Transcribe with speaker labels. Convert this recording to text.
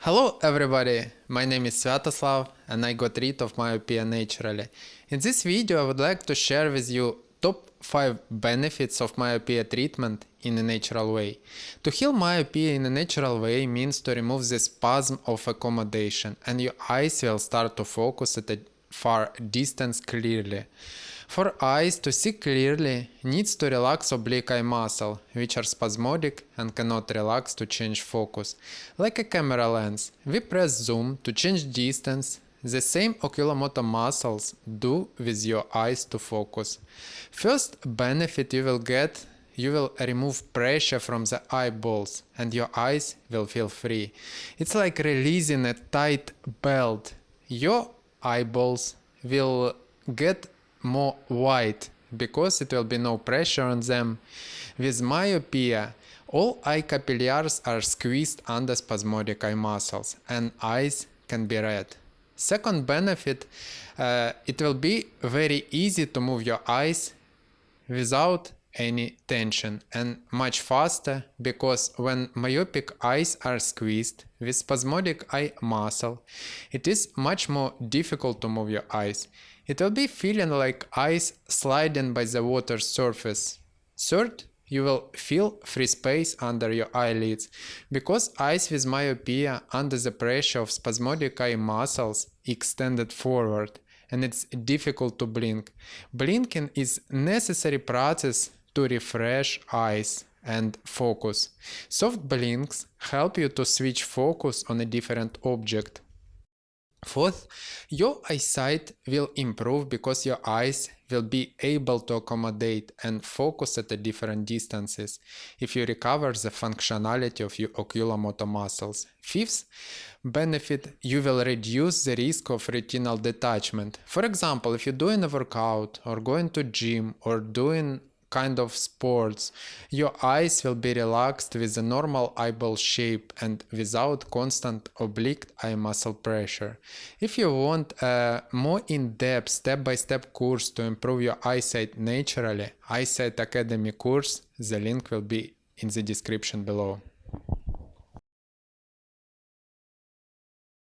Speaker 1: Hello everybody, my name is Sviatoslav and I got rid of myopia naturally. In this video I would like to share with you top 5 benefits of myopia treatment in a natural way. To heal myopia in a natural way means to remove the spasm of accommodation and your eyes will start to focus at a far distance clearly. For eyes to see clearly needs to relax oblique eye muscle, which are spasmodic and cannot relax to change focus. Like a camera lens, we press zoom to change distance. The same oculomotor muscles do with your eyes to focus. First benefit you will get, you will remove pressure from the eyeballs and your eyes will feel free. It's like releasing a tight belt. Your eyeballs will get more wide because it will be no pressure on them. With myopia, all eye capillaries are squeezed under spasmodic eye muscles and eyes can be red. Second benefit, it will be very easy to move your eyes without any tension and much faster, because when myopic eyes are squeezed with spasmodic eye muscle, it is much more difficult to move your eyes. It will be feeling like eyes sliding by the water surface. Third, you will feel free space under your eyelids, because eyes with myopia under the pressure of spasmodic eye muscles extended forward and it's difficult to blink. Blinking is necessary process to refresh eyes and focus. Soft blinks help you to switch focus on a different object. Fourth, your eyesight will improve because your eyes will be able to accommodate and focus at different distances if you recover the functionality of your oculomotor muscles. Fifth benefit, you will reduce the risk of retinal detachment. For example, if you're doing a workout or going to gym or doing kind of sports, your eyes will be relaxed with a normal eyeball shape and without constant oblique eye muscle pressure. If you want a more in-depth step-by-step course to improve your eyesight naturally, Eyesight Academy course, the link will be in the description below.